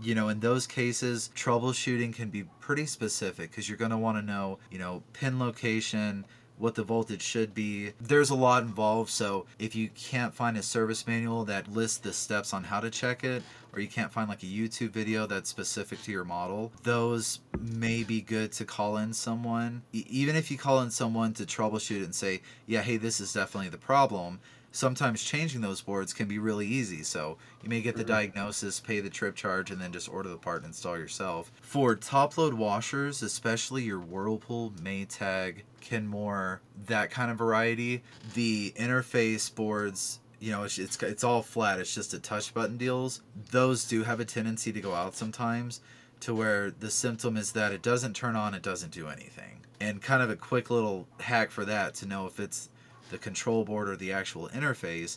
You know, in those cases, troubleshooting can be pretty specific because you're going to want to know, you know, pin location, what the voltage should be. There's a lot involved, so if you can't find a service manual that lists the steps on how to check it, or you can't find like a YouTube video that's specific to your model, those may be good to call in someone. Even if you call in someone to troubleshoot it and say, yeah, hey, this is definitely the problem, sometimes changing those boards can be really easy. So you may get the Mhm. diagnosis, pay the trip charge, and then just order the part and install yourself. For top load washers, especially your Whirlpool, Maytag, Kenmore, that kind of variety, the interface boards, you know, it's all flat. It's just a touch button deals. Those do have a tendency to go out sometimes, to where the symptom is that it doesn't turn on, it doesn't do anything. And kind of a quick little hack for that to know if it's the control board or the actual interface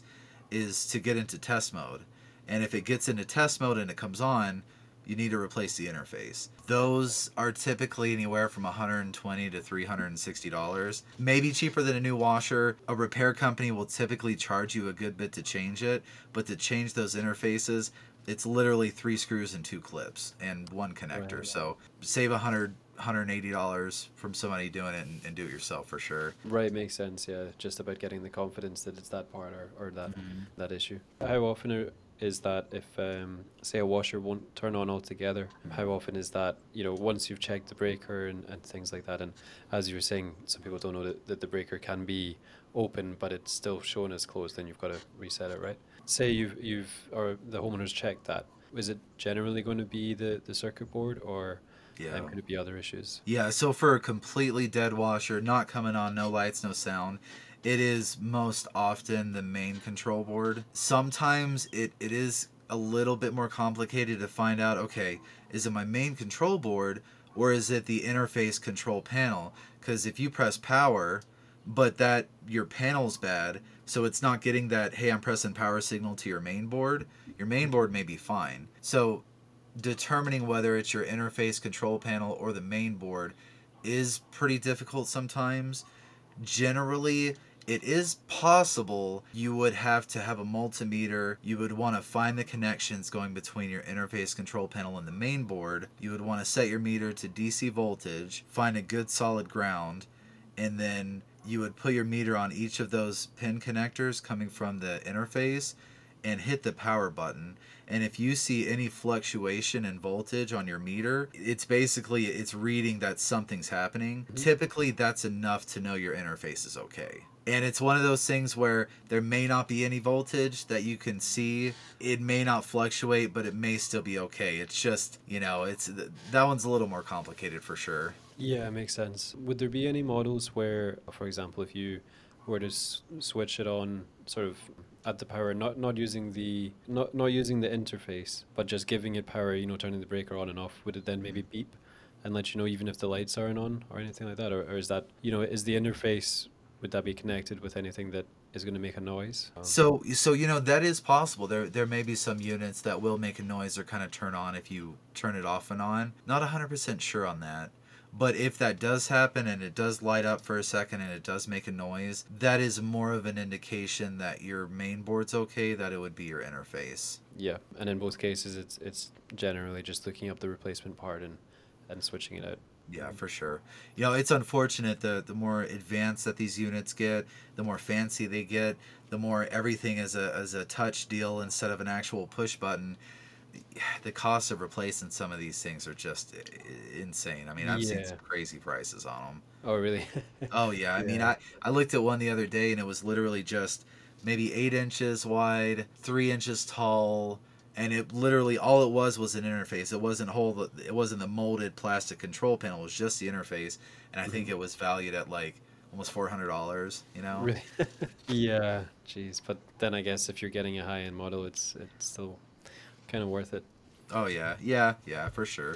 is to get into test mode. And if it gets into test mode and it comes on, you need to replace the interface. Those are typically anywhere from $120 to $360. Maybe cheaper than a new washer. A repair company will typically charge you a good bit to change it, but to change those interfaces, it's literally 3 screws and 2 clips and one connector. Right. So save $180 from somebody doing it and do it yourself for sure. Right, makes sense. Yeah, just about getting the confidence that it's that part or that Mhm. that issue. How often is that if say a washer won't turn on altogether? How often is that, once you've checked the breaker and things like that? And as you were saying, some people don't know that the breaker can be open, but it's still shown as closed. Then you've got to reset it, right? Say you've or the homeowner's checked that. Is it generally going to be the circuit board, or Yeah. could it be other issues? Yeah, so for a completely dead washer, not coming on, no lights, no sound, it is most often the main control board. Sometimes it is a little bit more complicated to find out, okay, is it my main control board or is it the interface control panel? Because if you press power, but that your panel's bad, so it's not getting that, hey, I'm pressing power signal to your main board may be fine. So determining whether it's your interface control panel or the main board is pretty difficult sometimes. Generally, it is possible you would have to have a multimeter. You would want to find the connections going between your interface control panel and the main board. You would want to set your meter to DC voltage, find a good solid ground, and then you would put your meter on each of those pin connectors coming from the interface and hit the power button. And if you see any fluctuation in voltage on your meter, it's reading that something's happening. Mhm. Typically that's enough to know your interface is okay. And it's one of those things where there may not be any voltage that you can see. It may not fluctuate, but it may still be okay. It's just, it's that one's a little more complicated for sure. Yeah, makes sense. Would there be any models where, for example, if you were to switch it on sort of at the power, not using not using the interface, but just giving it power, turning the breaker on and off, would it then maybe beep and let you know even if the lights aren't on or anything like that? Or is that, is the interface, would that be connected with anything that is going to make a noise? So that is possible. There may be some units that will make a noise or kind of turn on if you turn it off and on. Not 100% sure on that. But if that does happen and it does light up for a second and it does make a noise, that is more of an indication that your main board's okay, that it would be your interface. Yeah, and in both cases, it's generally just looking up the replacement part and switching it out. Yeah, for sure. It's unfortunate the more advanced that these units get, the more fancy they get, the more everything is a touch deal instead of an actual push button. The cost of replacing some of these things are just insane. I mean, I've seen Yeah. some crazy prices on them. Oh, really? Oh yeah, I mean, Yeah. I looked at one the other day and it was literally just maybe 8 inches wide, 3 inches tall, and it literally all it was an interface. It wasn't the molded plastic control panel. It was just the interface, and I think Mhm. it was valued at like almost $400. You know? Really? Yeah, geez. But then I guess if you're getting a high-end model, it's still kind of worth it. Oh yeah, yeah, yeah, for sure.